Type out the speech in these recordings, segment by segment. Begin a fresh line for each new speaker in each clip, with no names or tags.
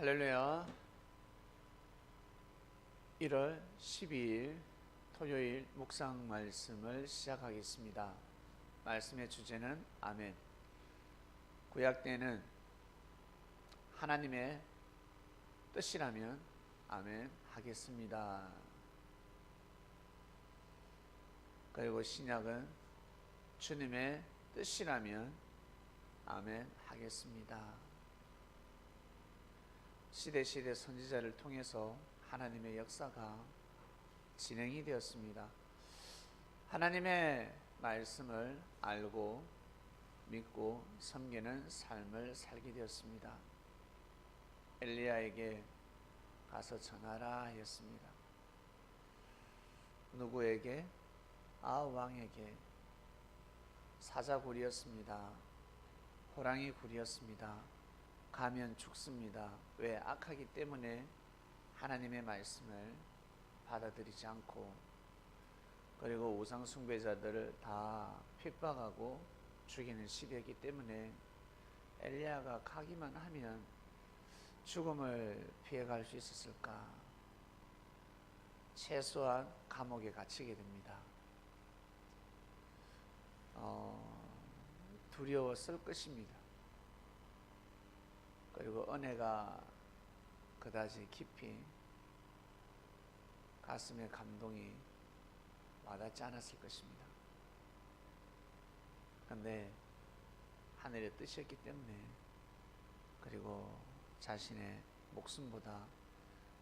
할렐루야. 1월 12일 토요일 묵상 말씀을 시작하겠습니다. 말씀의 주제는 아멘. 구약 때는 하나님의 뜻이라면 아멘 하겠습니다. 그리고 신약은 주님의 뜻이라면 아멘 하겠습니다. 시대 선지자를 통해서 하나님의 역사가 진행이 되었습니다. 하나님의 말씀을 알고 믿고 섬기는 삶을 살게 되었습니다. 엘리야에게 가서 전하라 하였습니다. 누구에게? 왕에게. 사자굴이었습니다. 호랑이 굴이었습니다. 가면 죽습니다. 왜? 악하기 때문에 하나님의 말씀을 받아들이지 않고, 그리고 우상 숭배자들을 다 핍박하고 죽이는 시대이기 때문에 엘리야가 가기만 하면 죽음을 피해갈 수 있었을까? 최소한 감옥에 갇히게 됩니다. 두려웠을 것입니다. 그리고 은혜가 그다지 깊이 가슴에 감동이 와닿지 않았을 것입니다. 그런데 하늘의 뜻이었기 때문에, 그리고 자신의 목숨보다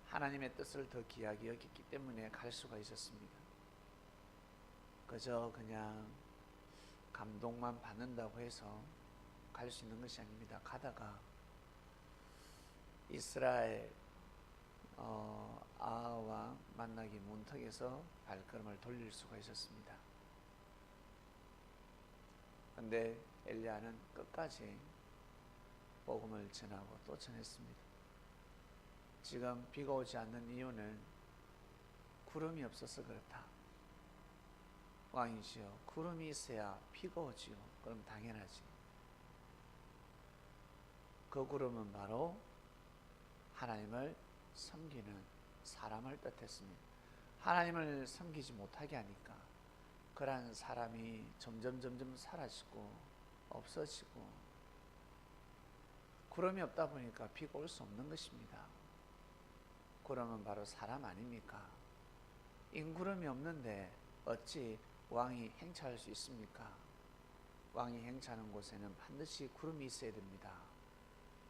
하나님의 뜻을 더 귀하게 여겼기 때문에 갈 수가 있었습니다. 그저 그냥 감동만 받는다고 해서 갈 수 있는 것이 아닙니다. 가다가 이스라엘 아하왕 만나기 문턱에서 발걸음을 돌릴 수가 있었습니다. 그런데 엘리야는 끝까지 복음을 전하고 또 전했습니다. 지금 비가 오지 않는 이유는 구름이 없어서 그렇다. 왕이시여, 구름이 있어야 비가 오지요. 그럼 당연하지. 그 구름은 바로 하나님을 섬기는 사람을 뜻했습니다. 하나님을 섬기지 못하게 하니까 그러한 사람이 점점 사라지고 없어지고, 구름이 없다 보니까 비가 올 수 없는 것입니다. 구름은 바로 사람 아닙니까? 인구름이 없는데 어찌 왕이 행차할 수 있습니까? 왕이 행차하는 곳에는 반드시 구름이 있어야 됩니다.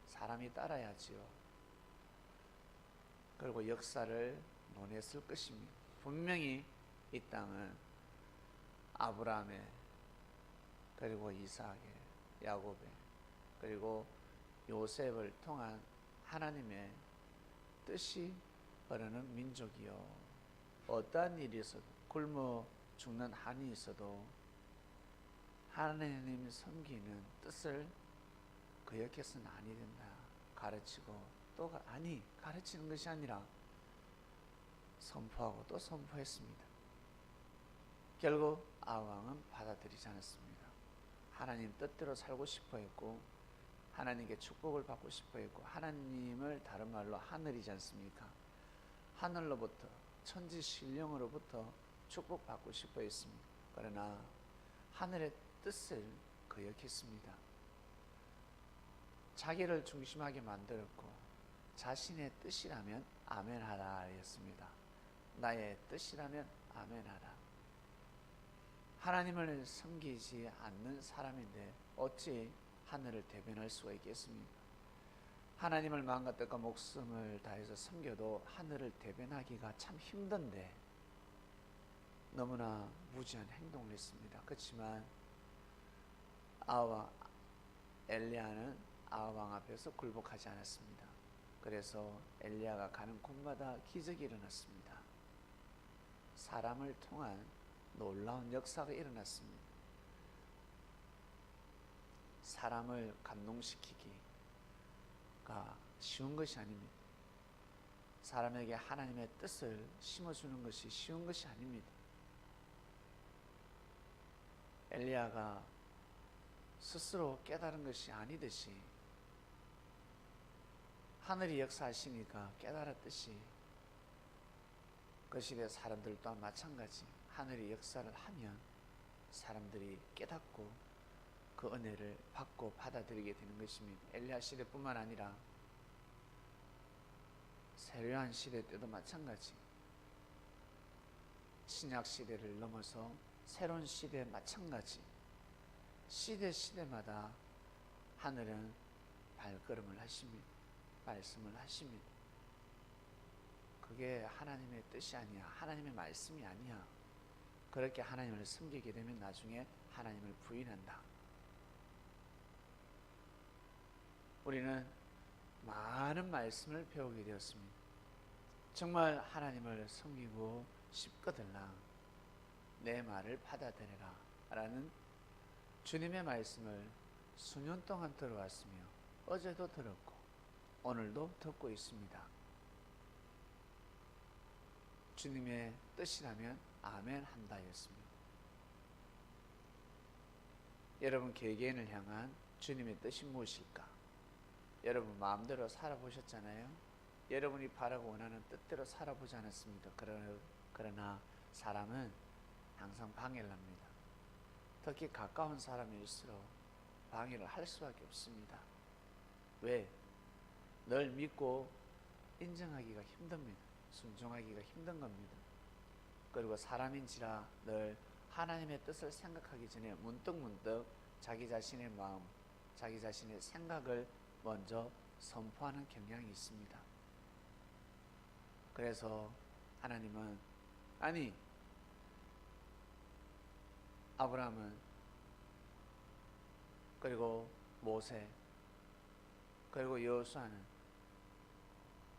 사람이 따라야지요. 그리고 역사를 논했을 것입니다. 분명히 이 땅은 아브라함의, 그리고 이삭의, 야곱의, 그리고 요셉을 통한 하나님의 뜻이 흐르는 민족이요, 어떠한 일이 있어도, 굶어 죽는 한이 있어도 하나님이 섬기는 뜻을 거역해서는 아니 된다 가르치고, 또 가르치는 것이 아니라 선포하고 또 선포했습니다. 결국 아왕은 받아들이지 않았습니다. 하나님 뜻대로 살고 싶어 했고, 하나님께 축복을 받고 싶어 했고, 하나님을 다른 말로 하늘이지 않습니까? 하늘로부터, 천지 신령으로부터 축복받고 싶어 했습니다. 그러나 하늘의 뜻을 거역했습니다. 자기를 중심하게 만들었고, 자신의 뜻이라면 아멘하라 하였습니다. 나의 뜻이라면 아멘하라. 하나님을 섬기지 않는 사람인데 어찌 하늘을 대변할 수가 있겠습니까? 하나님을 마음과 뜻과 목숨을 다해서 섬겨도 하늘을 대변하기가 참 힘든데 너무나 무지한 행동을 했습니다. 그렇지만 엘리야는 아하왕 앞에서 굴복하지 않았습니다. 그래서 엘리야가 가는 곳마다 기적이 일어났습니다. 사람을 통한 놀라운 역사가 일어났습니다. 사람을 감동시키기가 쉬운 것이 아닙니다. 사람에게 하나님의 뜻을 심어주는 것이 쉬운 것이 아닙니다. 엘리야가 스스로 깨달은 것이 아니듯이 하늘이 역사하시니까 깨달았듯이 그 시대 사람들 또한 마찬가지. 하늘이 역사를 하면 사람들이 깨닫고 그 은혜를 받고 받아들이게 되는 것입니다. 엘리야 시대뿐만 아니라 세례요한 시대 때도 마찬가지. 신약 시대를 넘어서 새로운 시대 마찬가지. 시대마다 하늘은 발걸음을 하십니다. 말씀을 하십니다. 그게 하나님의 뜻이 아니야. 하나님의 말씀이 아니야. 그렇게 하나님을 섬기게 되면 나중에 하나님을 부인한다. 우리는 많은 말씀을 배우게 되었습니다. 정말 하나님을 섬기고 싶거들라 내 말을 받아들여라 라는 주님의 말씀을 수년 동안 들어왔으며 어제도 들었고 오늘도 듣고 있습니다. 주님의 뜻이라면 아멘 한다였습니다. 여러분 개개인을 향한 주님의 뜻이 무엇일까? 여러분 마음대로 살아보셨잖아요. 여러분이 바라고 원하는 뜻대로 살아보지 않았습니까? 그러나 사람은 항상 방해를 합니다. 특히 가까운 사람일수록 방해를 할 수밖에 없습니다. 왜? 널 믿고 인정하기가 힘듭니다. 순종하기가 힘든 겁니다. 그리고 사람인지라 늘 하나님의 뜻을 생각하기 전에 문득문득 자기 자신의 마음, 자기 자신의 생각을 먼저 선포하는 경향이 있습니다. 그래서 하나님은 아니 아브라함은 그리고 모세 그리고 여호수아는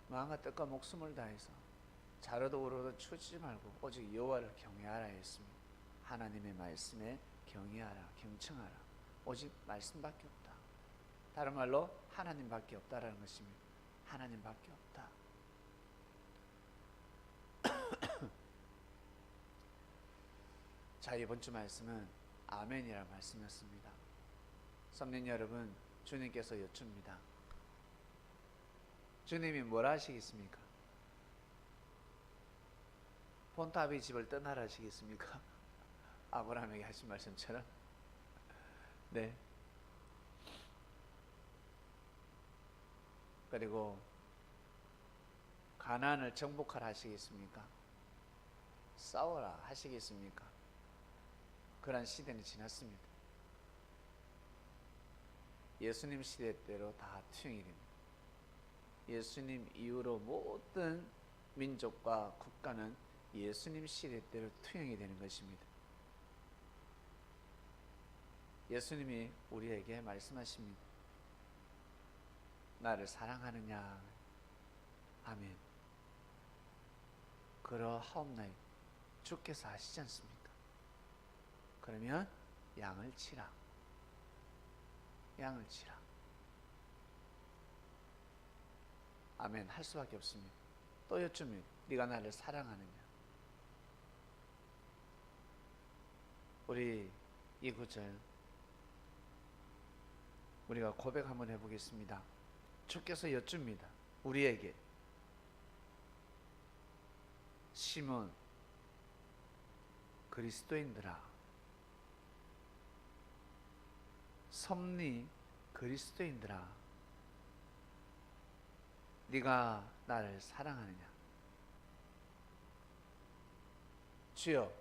마음과 뜻과 목숨을 다해서 자로도 우로도 추지 말고 오직 여호와를 경외하라 했습니다. 하나님의 말씀에 경외하라, 경청하라. 오직 말씀밖에 없다. 다른 말로 하나님밖에 없다라는 것입니다. 하나님밖에 없다. 자, 이번 주 말씀은 아멘이라는 말씀이었습니다. 성도 여러분, 주님께서 여쭙니다. 주님이 뭘 하시겠습니까? 본토 집을 떠나라 하시겠습니까? 아브라함에게 하신 말씀처럼. 네. 그리고 가나안을 정복하라 하시겠습니까? 싸워라 하시겠습니까? 그런 시대는 지났습니다. 예수님 시대 때로 다 투영이 됩니다. 예수님 이후로 모든 민족과 국가는 예수님 시대 때로 투영이 되는 것입니다. 예수님이 우리에게 말씀하십니다. 나를 사랑하느냐? 아멘. 그러하옵나이다. 주께서 하시지 않습니까? 그러면 양을 치라. 양을 치라. 아멘 할 수밖에 없습니다. 또 여쭙니다. 네가 나를 사랑하느냐? 우리 이 구절 우리가 고백 한번 해보겠습니다. 주께서 여쭙니다. 우리에게 시몬 그리스도인들아, 섭리 그리스도인들아, 네가 나를 사랑하느냐? 주여,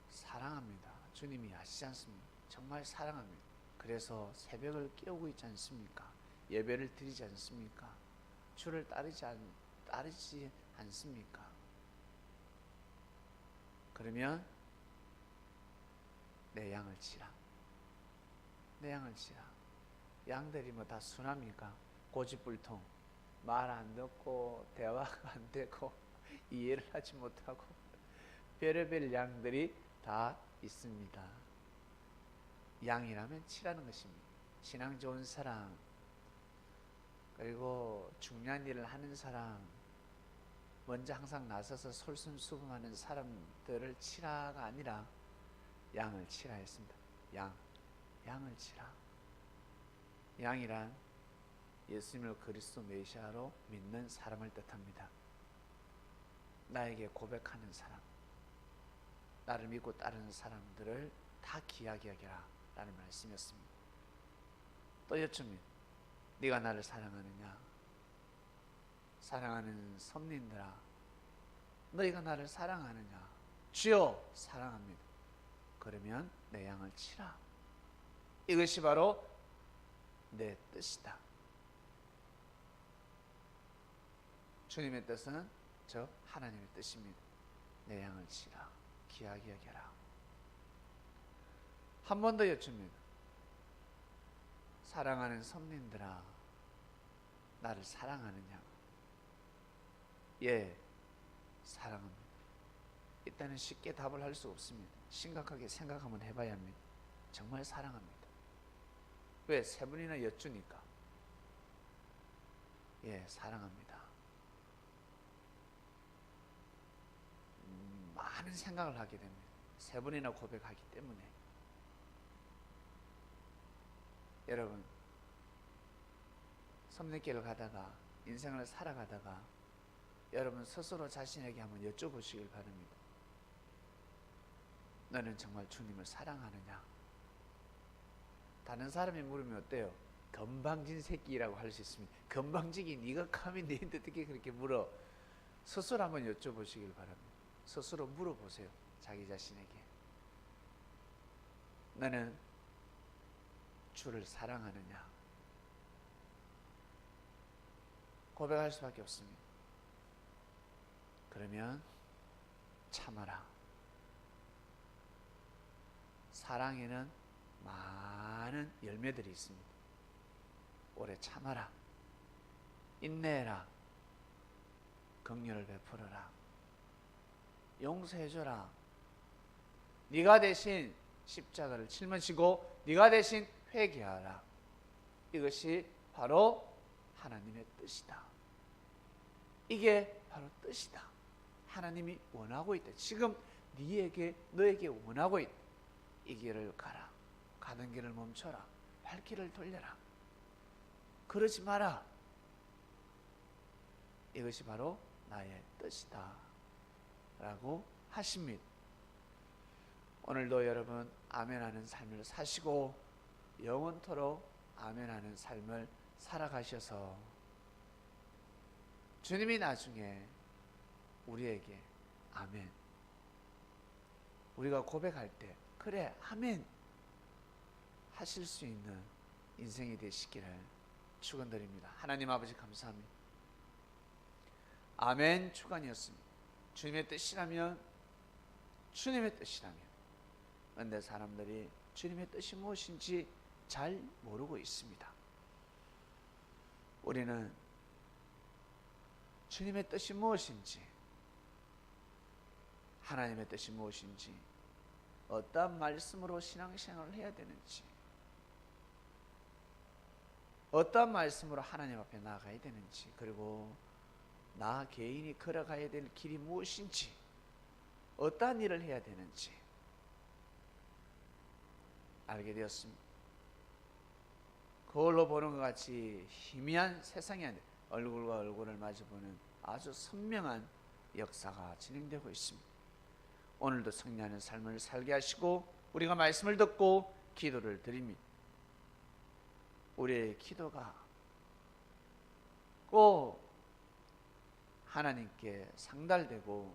사랑합니다. 주님이 아시지 않습니까? 정말 사랑합니다. 그래서 새벽을 깨우고 있지 않습니까? 예배를 드리지 않습니까? 주를 따르지 않습니까? 그러면 내 양을 치라. 내 양을 치라. 양들이 뭐 다 순합니까? 고집불통, 말 안 듣고 대화가 안 되고 이해를 하지 못하고 별의별 양들이 다 있습니다. 양이라면 치라는 것입니다. 신앙 좋은 사람, 그리고 중요한 일을 하는 사람, 먼저 항상 나서서 솔선수범하는 사람들을 치라가 아니라 양을 치라 했습니다. 양을 치라. 양이란 예수님을 그리스도 메시아로 믿는 사람을 뜻합니다. 나에게 고백하는 사람, 나를 믿고 따르는 사람들을 다 귀하게 여기라 라는 말씀이었습니다. 또 여쭙니다. 네가 나를 사랑하느냐? 사랑하는 선민들아, 너희가 나를 사랑하느냐? 주여 사랑합니다. 그러면 내 양을 치라. 이것이 바로 내 뜻이다. 주님의 뜻은 저 하나님의 뜻입니다. 내 양을 치라. 귀하게 여겨라. 한 번 더 여쭙니다. 사랑하는 선민들아, 나를 사랑하느냐? 예, 사랑합니다. 일단은 쉽게 답을 할 수 없습니다. 심각하게 생각 한번 해봐야 합니다. 정말 사랑합니다. 왜? 세 번이나 여쭈니까. 예, 사랑합니다. 많은 생각을 하게 됩니다. 세 번이나 고백하기 때문에. 여러분, 섭리길을 가다가, 인생을 살아가다가 여러분 스스로 자신에게 한번 여쭤보시길 바랍니다. 너는 정말 주님을 사랑하느냐? 다른 사람이 물으면 어때요? 건방진 새끼라고 할 수 있습니다. 건방지기 네가 감히 너한테 어떻게 그렇게 물어? 스스로 한번 여쭤보시길 바랍니다. 스스로 물어보세요. 자기 자신에게. 너는 주를 사랑하느냐? 고백할 수밖에 없습니다. 그러면 참아라. 사랑에는 많은 열매들이 있습니다. 오래 참아라. 인내해라. 긍휼을 베풀어라. 용서해줘라. 네가 대신 십자가를 짊어지고 네가 대신 회개하라. 이것이 바로 하나님의 뜻이다. 이게 바로 뜻이다. 하나님이 원하고 있다. 지금 너에게 원하고 있다. 이 길을 가라. 가는 길을 멈춰라. 발길을 돌려라. 그러지 마라. 이것이 바로 나의 뜻이다 라고 하십니다. 오늘도 여러분 아멘하는 삶을 사시고 영원토록 아멘하는 삶을 살아가셔서 주님이 나중에 우리에게 아멘, 우리가 고백할 때 그래 아멘 하실 수 있는 인생이 되시기를 축원드립니다. 하나님 아버지 감사합니다. 아멘 축원이었습니다. 주님의 뜻이라면 그런데 사람들이 주님의 뜻이 무엇인지 잘 모르고 있습니다. 우리는 주님의 뜻이 무엇인지, 하나님의 뜻이 무엇인지, 어떠한 말씀으로 신앙생활을 해야 되는지, 어떠한 말씀으로 하나님 앞에 나아가야 되는지, 그리고 나 개인이 걸어가야 될 길이 무엇인지, 어떠한 일을 해야 되는지 알게 되었습니다. 거울로 보는 것 같이 희미한 세상이 아니라 얼굴과 얼굴을 마주보는 아주 선명한 역사가 진행되고 있습니다. 오늘도 승리하는 삶을 살게 하시고 우리가 말씀을 듣고 기도를 드립니다. 우리의 기도가 꼭 하나님께 상달되고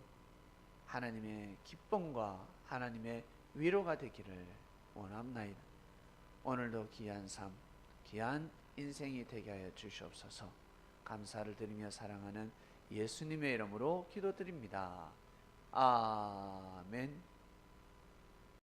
하나님의 기쁨과 하나님의 위로가 되기를 원합나이다. 오늘도 귀한 삶, 귀한 인생이 되게 하여 주시옵소서. 감사를 드리며 사랑하는 예수님의 이름으로 기도드립니다. 아멘.